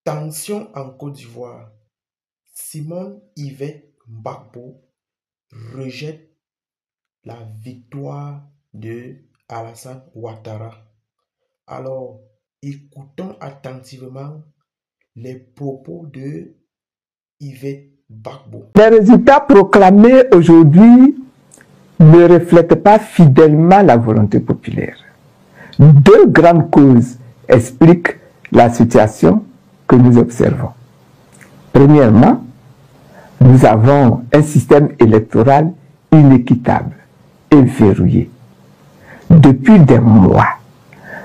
Tension en Côte d'Ivoire. Simone Yvet Gbagbo rejette la victoire de Alassane Ouattara. Alors, écoutons attentivement les propos de Yvet Gbagbo. Les résultats proclamés aujourd'hui ne reflètent pas fidèlement la volonté populaire. Deux grandes causes expliquent la situation que nous observons. Premièrement, nous avons un système électoral inéquitable et verrouillé. Depuis des mois,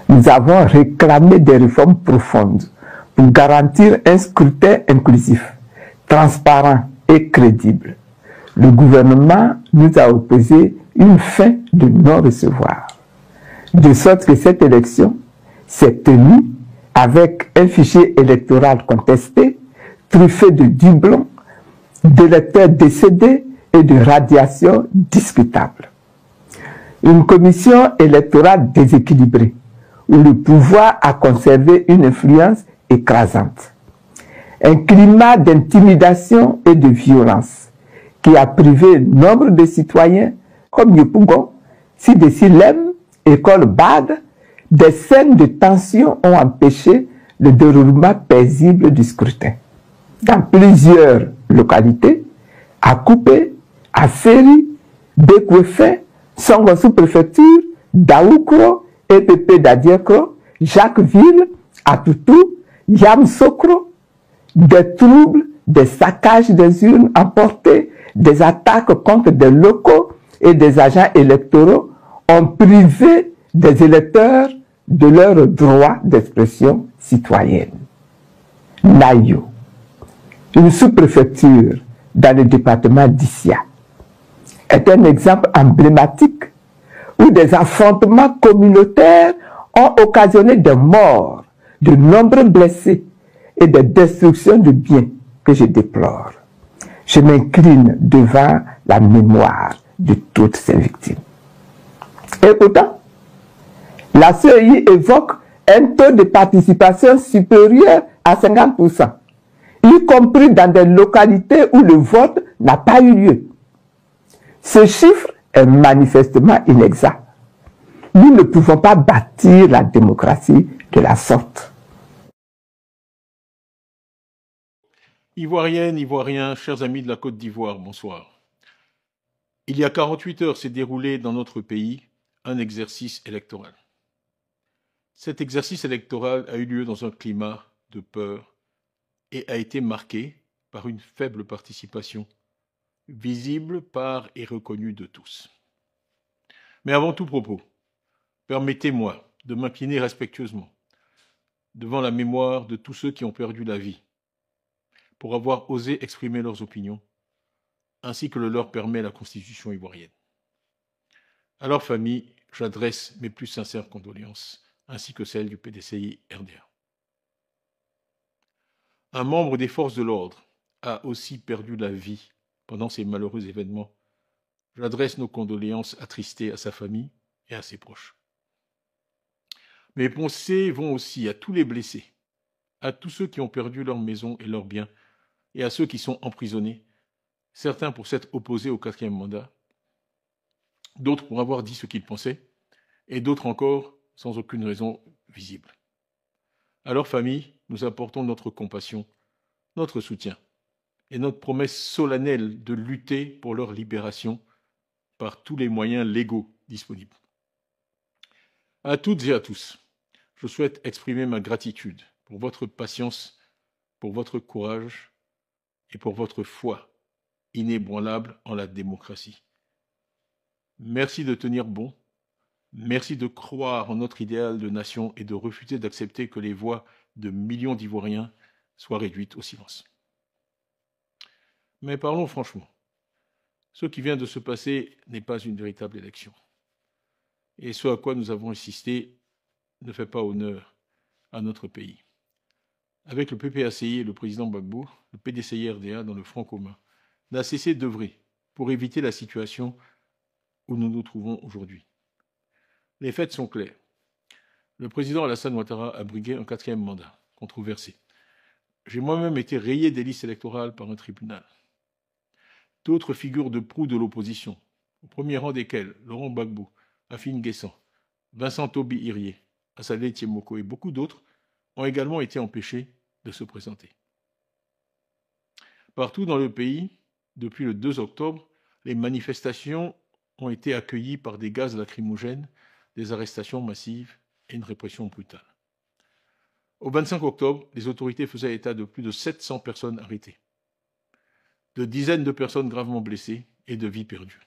nous avons réclamé des réformes profondes pour garantir un scrutin inclusif, transparent et crédible. Le gouvernement nous a opposé une fin de non-recevoir, de sorte que cette élection s'est tenue avec un fichier électoral contesté, truffé de doublons, d'électeurs décédés et de radiations discutables. Une commission électorale déséquilibrée, où le pouvoir a conservé une influence écrasante. Un climat d'intimidation et de violence qui a privé nombre de citoyens comme Yopougon, Sidessilem, École Bad, des scènes de tension ont empêché le déroulement paisible du scrutin. Dans plusieurs localités, à Coupé, à Ferry, Bekwefin, Songo sous-préfecture, Daoukro, EPP d'Adiekro, Jacquesville, Atoutou, Yamsokro, des troubles, des saccages des urnes emportées, des attaques contre des locaux et des agents électoraux ont privé des électeurs de leur droit d'expression citoyenne. Nayo, une sous-préfecture dans le département d'Issia, est un exemple emblématique où des affrontements communautaires ont occasionné des morts, de nombreux blessés et des destructions de biens que je déplore. Je m'incline devant la mémoire de toutes ces victimes. Et pourtant, la CEI évoque un taux de participation supérieur à 50%, y compris dans des localités où le vote n'a pas eu lieu. Ce chiffre est manifestement inexact. Nous ne pouvons pas bâtir la démocratie de la sorte. Ivoiriennes, Ivoiriens, chers amis de la Côte d'Ivoire, bonsoir. Il y a 48 heures s'est déroulé dans notre pays un exercice électoral. Cet exercice électoral a eu lieu dans un climat de peur et a été marqué par une faible participation, visible par et reconnue de tous. Mais avant tout propos, permettez-moi de m'incliner respectueusement devant la mémoire de tous ceux qui ont perdu la vie pour avoir osé exprimer leurs opinions, ainsi que le leur permet la Constitution ivoirienne. À leur famille, j'adresse mes plus sincères condoléances, ainsi que celles du PDCI-RDA. Un membre des forces de l'ordre a aussi perdu la vie pendant ces malheureux événements. J'adresse nos condoléances attristées à sa famille et à ses proches. Mes pensées vont aussi à tous les blessés, à tous ceux qui ont perdu leur maison et leurs biens, et à ceux qui sont emprisonnés, certains pour s'être opposés au 4e mandat, d'autres pour avoir dit ce qu'ils pensaient, et d'autres encore sans aucune raison visible. À leur famille, nous apportons notre compassion, notre soutien, et notre promesse solennelle de lutter pour leur libération par tous les moyens légaux disponibles. À toutes et à tous, je souhaite exprimer ma gratitude pour votre patience, pour votre courage et pour votre foi inébranlable en la démocratie. Merci de tenir bon, merci de croire en notre idéal de nation et de refuser d'accepter que les voix de millions d'Ivoiriens soient réduites au silence. Mais parlons franchement, ce qui vient de se passer n'est pas une véritable élection. Et ce à quoi nous avons insisté ne fait pas honneur à notre pays. Avec le PPACI et le président Gbagbo, le PDCI-RDA dans le front commun n'a cessé d'œuvrer pour éviter la situation où nous nous trouvons aujourd'hui. Les faits sont clairs. Le président Alassane Ouattara a brigué un 4e mandat, controversé. j'ai moi-même été rayé des listes électorales par un tribunal. D'autres figures de proue de l'opposition, au premier rang desquelles Laurent Gbagbo, Afine Guessan, Vincent Toby Irié, Assalé Tiemoko et beaucoup d'autres, ont également été empêchés de se présenter. Partout dans le pays, depuis le 2 octobre, les manifestations ont été accueillies par des gaz lacrymogènes, des arrestations massives et une répression brutale. Au 25 octobre, les autorités faisaient état de plus de 700 personnes arrêtées, de dizaines de personnes gravement blessées et de vies perdues.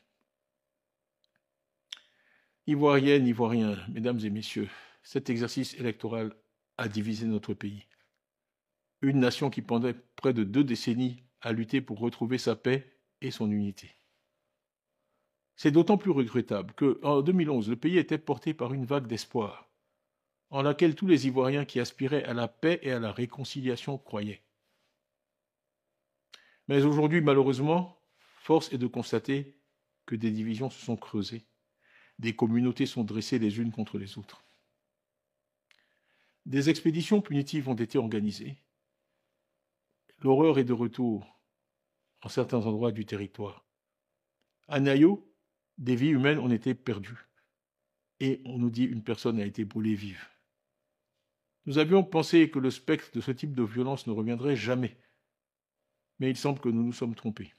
Ivoiriennes, Ivoiriens, mesdames et messieurs, cet exercice électoral a divisé notre pays. Une nation qui pendant près de 2 décennies a lutté pour retrouver sa paix et son unité. C'est d'autant plus regrettable qu'en 2011, le pays était porté par une vague d'espoir, en laquelle tous les Ivoiriens qui aspiraient à la paix et à la réconciliation croyaient. Mais aujourd'hui, malheureusement, force est de constater que des divisions se sont creusées, des communautés sont dressées les unes contre les autres. Des expéditions punitives ont été organisées. L'horreur est de retour en certains endroits du territoire. À Nayo, des vies humaines ont été perdues. Et on nous dit une personne a été brûlée vive. Nous avions pensé que le spectre de ce type de violence ne reviendrait jamais. Mais il semble que nous nous sommes trompés.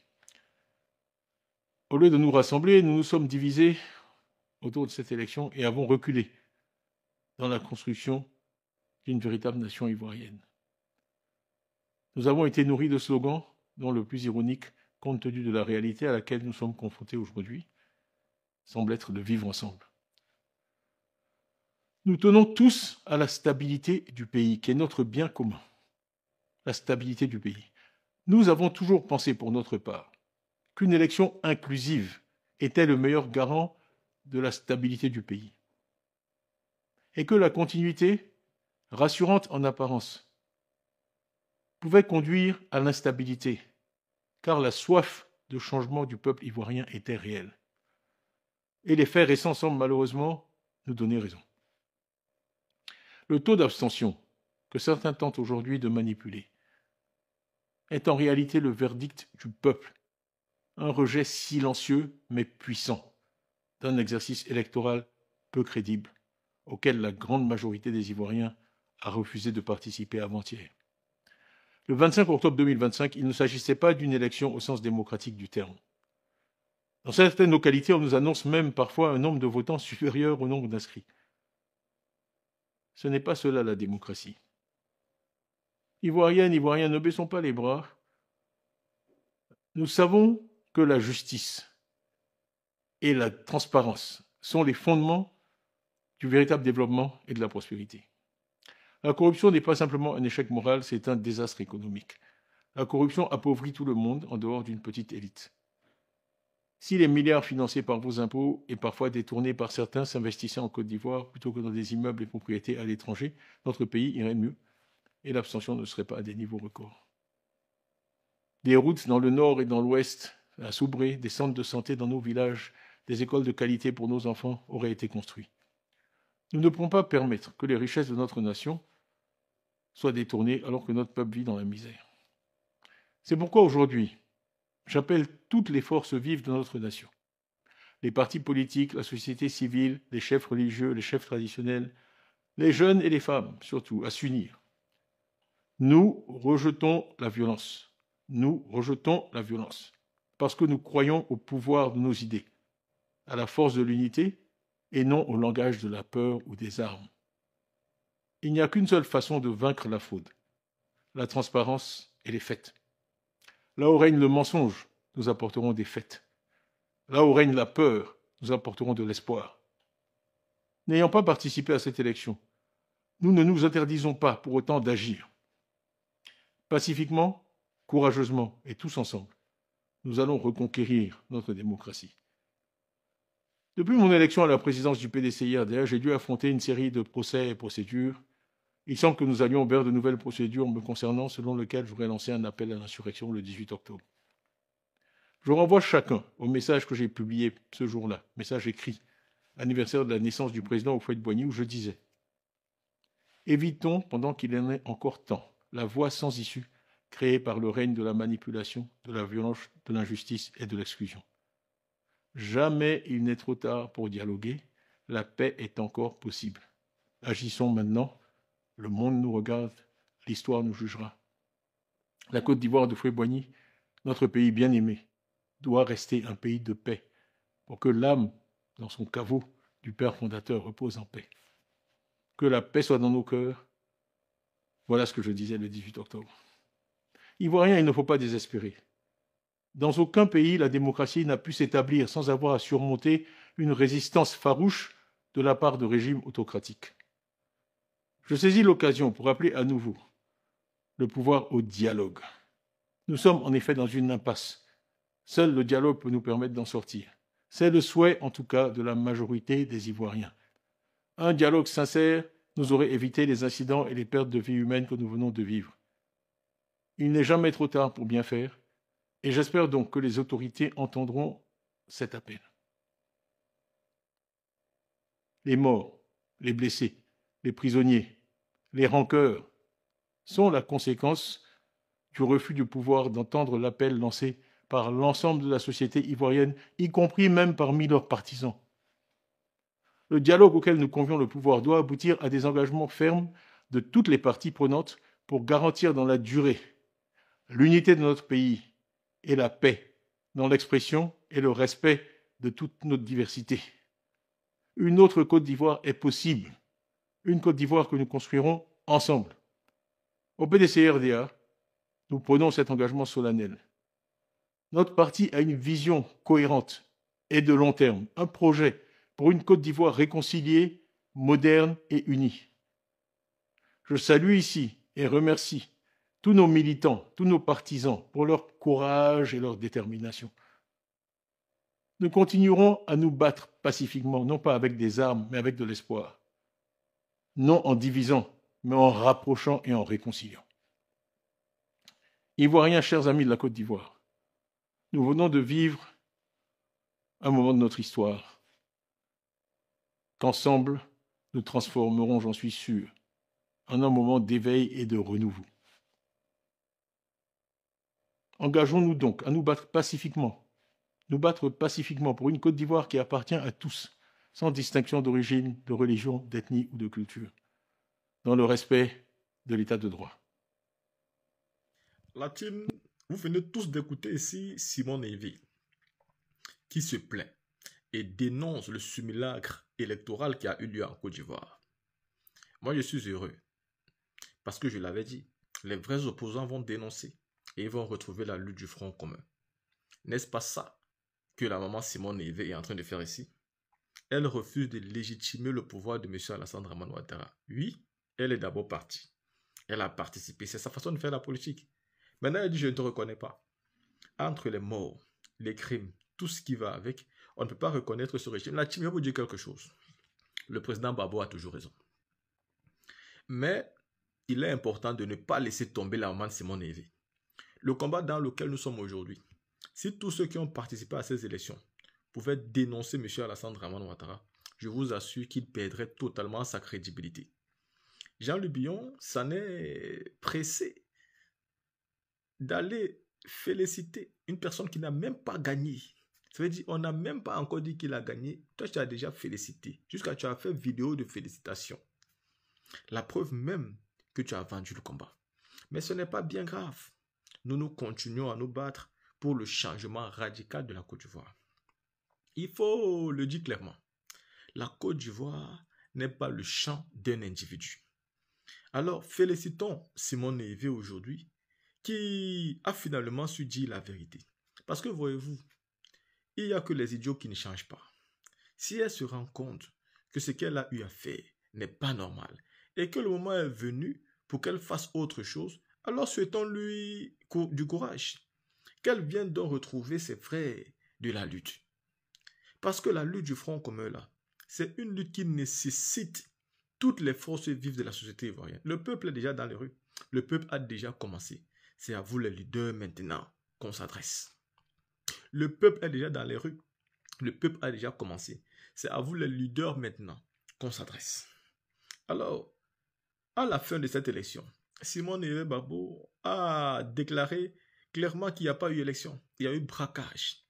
Au lieu de nous rassembler, nous nous sommes divisés autour de cette élection et avons reculé dans la construction d'une véritable nation ivoirienne. Nous avons été nourris de slogans dont le plus ironique, compte tenu de la réalité à laquelle nous sommes confrontés aujourd'hui, semble être de vivre ensemble. Nous tenons tous à la stabilité du pays, qui est notre bien commun. La stabilité du pays. Nous avons toujours pensé pour notre part qu'une élection inclusive était le meilleur garant de la stabilité du pays. Et que la continuité, rassurante en apparence, pouvait conduire à l'instabilité, car la soif de changement du peuple ivoirien était réelle. Et les faits récents semblent malheureusement nous donner raison. Le taux d'abstention que certains tentent aujourd'hui de manipuler est en réalité le verdict du peuple, un rejet silencieux mais puissant d'un exercice électoral peu crédible auquel la grande majorité des Ivoiriens a refusé de participer avant-hier. Le 25 octobre 2025, il ne s'agissait pas d'une élection au sens démocratique du terme. Dans certaines localités, on nous annonce même parfois un nombre de votants supérieur au nombre d'inscrits. Ce n'est pas cela la démocratie. Ivoiriennes, Ivoiriens, ne baissons pas les bras. Nous savons que la justice et la transparence sont les fondements du véritable développement et de la prospérité. La corruption n'est pas simplement un échec moral, c'est un désastre économique. La corruption appauvrit tout le monde en dehors d'une petite élite. Si les milliards financés par vos impôts et parfois détournés par certains s'investissaient en Côte d'Ivoire plutôt que dans des immeubles et propriétés à l'étranger, notre pays irait mieux et l'abstention ne serait pas à des niveaux records. Des routes dans le nord et dans l'ouest, à Soubré, des centres de santé dans nos villages, des écoles de qualité pour nos enfants auraient été construits. Nous ne pouvons pas permettre que les richesses de notre nation soient détournées alors que notre peuple vit dans la misère. C'est pourquoi aujourd'hui, j'appelle toutes les forces vives de notre nation, les partis politiques, la société civile, les chefs religieux, les chefs traditionnels, les jeunes et les femmes surtout, à s'unir. Nous rejetons la violence. Nous rejetons la violence parce que nous croyons au pouvoir de nos idées, à la force de l'unité et non au langage de la peur ou des armes. Il n'y a qu'une seule façon de vaincre la fraude, la transparence et les faits. Là où règne le mensonge, nous apporterons des faits. Là où règne la peur, nous apporterons de l'espoir. N'ayant pas participé à cette élection, nous ne nous interdisons pas pour autant d'agir. Pacifiquement, courageusement et tous ensemble, nous allons reconquérir notre démocratie. Depuis mon élection à la présidence du PDCI-RDA, j'ai dû affronter une série de procès et procédures. Il semble que nous allions vers de nouvelles procédures me concernant, selon lesquelles j'aurais lancé un appel à l'insurrection le 18 octobre. Je renvoie chacun au message que j'ai publié ce jour-là, message écrit, anniversaire de la naissance du président Houphouët-Boigny, où je disais « Évitons, pendant qu'il en est encore temps, la voie sans issue créée par le règne de la manipulation, de la violence, de l'injustice et de l'exclusion. Jamais il n'est trop tard pour dialoguer. La paix est encore possible. Agissons maintenant. Le monde nous regarde. L'histoire nous jugera. La Côte d'Ivoire de Fouet-Boigny, notre pays bien-aimé, doit rester un pays de paix pour que l'âme, dans son caveau, du Père fondateur repose en paix. Que la paix soit dans nos cœurs. Voilà ce que je disais le 18 octobre. Ivoiriens, il ne faut pas désespérer. Dans aucun pays, la démocratie n'a pu s'établir sans avoir à surmonter une résistance farouche de la part de régimes autocratiques. Je saisis l'occasion pour appeler à nouveau le pouvoir au dialogue. Nous sommes en effet dans une impasse. Seul le dialogue peut nous permettre d'en sortir. C'est le souhait, en tout cas, de la majorité des Ivoiriens. Un dialogue sincère nous aurait évité les incidents et les pertes de vie humaines que nous venons de vivre. Il n'est jamais trop tard pour bien faire, et j'espère donc que les autorités entendront cet appel. Les morts, les blessés, les prisonniers, les rancœurs sont la conséquence du refus du pouvoir d'entendre l'appel lancé par l'ensemble de la société ivoirienne, y compris même parmi leurs partisans. Le dialogue auquel nous convions le pouvoir doit aboutir à des engagements fermes de toutes les parties prenantes pour garantir dans la durée l'unité de notre pays et la paix dans l'expression et le respect de toute notre diversité. Une autre Côte d'Ivoire est possible, une Côte d'Ivoire que nous construirons ensemble. Au PDC-RDA, nous prenons cet engagement solennel. Notre parti a une vision cohérente et de long terme, un projet pour une Côte d'Ivoire réconciliée, moderne et unie. Je salue ici et remercie tous nos militants, tous nos partisans pour leur courage et leur détermination. Nous continuerons à nous battre pacifiquement, non pas avec des armes, mais avec de l'espoir. Non en divisant, mais en rapprochant et en réconciliant. Ivoiriens, chers amis de la Côte d'Ivoire, nous venons de vivre un moment de notre histoire qu'ensemble, nous transformerons, j'en suis sûr, en un moment d'éveil et de renouveau. Engageons-nous donc à nous battre pacifiquement pour une Côte d'Ivoire qui appartient à tous, sans distinction d'origine, de religion, d'ethnie ou de culture, dans le respect de l'état de droit. La team, vous venez tous d'écouter ici Simon Névé, qui se plaint et dénonce le simulacre électoral qui a eu lieu en Côte d'Ivoire. Moi, je suis heureux, parce que je l'avais dit, les vrais opposants vont dénoncer et ils vont retrouver la lutte du Front commun. N'est-ce pas ça que la maman Simon Névé est en train de faire ici? Elle refuse de légitimer le pouvoir de M. Alassane Dramane Ouattara. Oui, elle est d'abord partie. Elle a participé, c'est sa façon de faire la politique. Maintenant, elle dit, je ne te reconnais pas. Entre les morts, les crimes, tout ce qui va avec, on ne peut pas reconnaître ce régime. La team, je vais vous dire quelque chose. Le président Babo a toujours raison. Mais il est important de ne pas laisser tomber la maman de Simon Névé. Le combat dans lequel nous sommes aujourd'hui, si tous ceux qui ont participé à ces élections pouvaient dénoncer M. Alassane Dramane Ouattara, je vous assure qu'il perdrait totalement sa crédibilité. Jean Le Bion s'en est pressé d'aller féliciter une personne qui n'a même pas gagné. Ça veut dire on n'a même pas encore dit qu'il a gagné. Toi, tu as déjà félicité. Jusqu'à tu as fait vidéo de félicitations. La preuve même que tu as vendu le combat. Mais ce n'est pas bien grave. Nous continuons à nous battre pour le changement radical de la Côte d'Ivoire. Il faut le dire clairement. La Côte d'Ivoire n'est pas le champ d'un individu. Alors, félicitons Simon Névé aujourd'hui qui a finalement su dire la vérité. Parce que voyez-vous, il n'y a que les idiots qui ne changent pas. Si elle se rend compte que ce qu'elle a eu à faire n'est pas normal et que le moment est venu pour qu'elle fasse autre chose, alors souhaitons-lui du courage. Qu'elle vienne donc retrouver ses frères de la lutte. Parce que la lutte du Front commun là, c'est une lutte qui nécessite toutes les forces vives de la société ivoirienne. Le peuple est déjà dans les rues. Le peuple a déjà commencé. C'est à vous les leaders maintenant qu'on s'adresse. Le peuple est déjà dans les rues. Le peuple a déjà commencé. C'est à vous les leaders maintenant qu'on s'adresse. Alors, à la fin de cette élection, Simone Yves Gbagbo a déclaré clairement qu'il n'y a pas eu élection. Il y a eu braquage.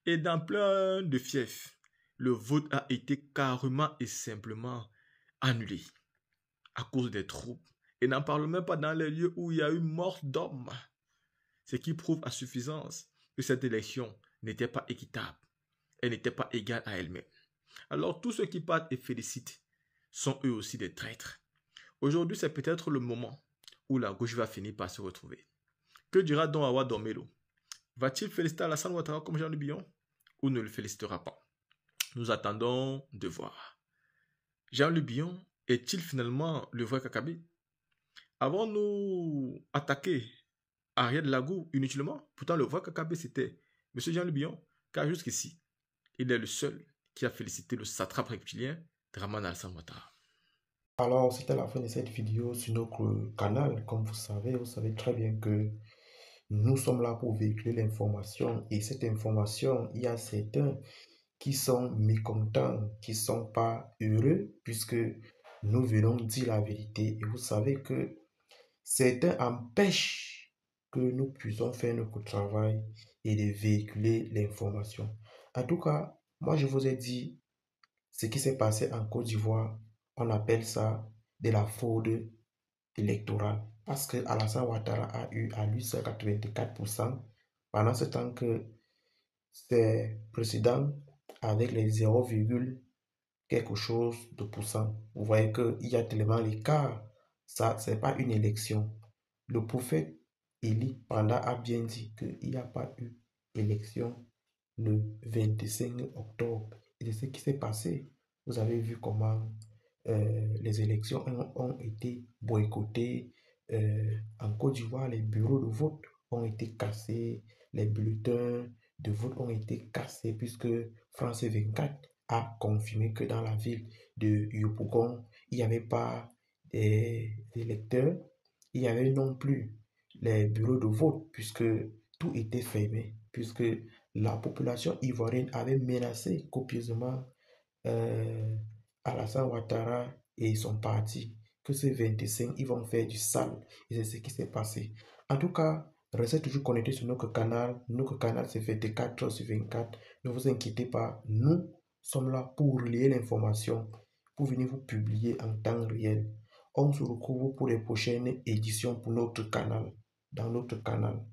Et dans plein de fiefs, le vote a été carrément et simplement annulé à cause des troupes. Et n'en parle même pas dans les lieux où il y a eu mort d'hommes. Ce qui prouve à suffisance que cette élection n'était pas équitable. Elle n'était pas égale à elle-même. Alors tous ceux qui partent et félicitent sont eux aussi des traîtres. Aujourd'hui, c'est peut-être le moment où la gauche va finir par se retrouver. Que dira donc Awa Domelo? Va-t-il féliciter Alassane Ouattara comme Jean Bion ou ne le félicitera pas? Nous attendons de voir. Jean-Luc Bion est-il finalement le vrai Kakabi? Avons-nous attaqué Ariel Lagou inutilement? Pourtant, le vrai Kakabi, c'était M. Jean-Luc Bion, car jusqu'ici, il est le seul qui a félicité le satrape reptilien Draman Alassane Ouattara. Alors, c'était la fin de cette vidéo sur notre canal. Comme vous savez très bien que nous sommes là pour véhiculer l'information. Et cette information, il y a certains qui sont mécontents, qui ne sont pas heureux, puisque nous venons dire la vérité. Et vous savez que certains empêchent que nous puissions faire notre travail et de véhiculer l'information. En tout cas, moi je vous ai dit ce qui s'est passé en Côte d'Ivoire. On appelle ça de la fraude électorale. Parce que Alassane Ouattara a eu à lui seul 84%, pendant ce temps que ses précédents avec les 0, quelque chose de pourcent. Vous voyez qu'il y a tellement l'écart. Ça, ce n'est pas une élection. Le prophète Élie Panda a bien dit qu'il n'y a pas eu élection le 25 octobre. Et c'est ce qui s'est passé. Vous avez vu comment les élections ont été boycottées. En Côte d'Ivoire, les bureaux de vote ont été cassés. Les bulletins de vote ont été cassés puisque France 24 a confirmé que dans la ville de Yopougon, il n'y avait pas d'électeurs, il y avait non plus les bureaux de vote puisque tout était fermé, puisque la population ivoirienne avait menacé copieusement Alassane Ouattara et son parti, que ces 25, ils vont faire du sale. Et c'est ce qui s'est passé. En tout cas, restez toujours connectés sur notre canal. Notre canal, c'est 24h/24. Ne vous inquiétez pas, nous sommes là pour relayer l'information, pour venir vous publier en temps réel. On se retrouve pour les prochaines éditions pour notre canal, dans notre canal.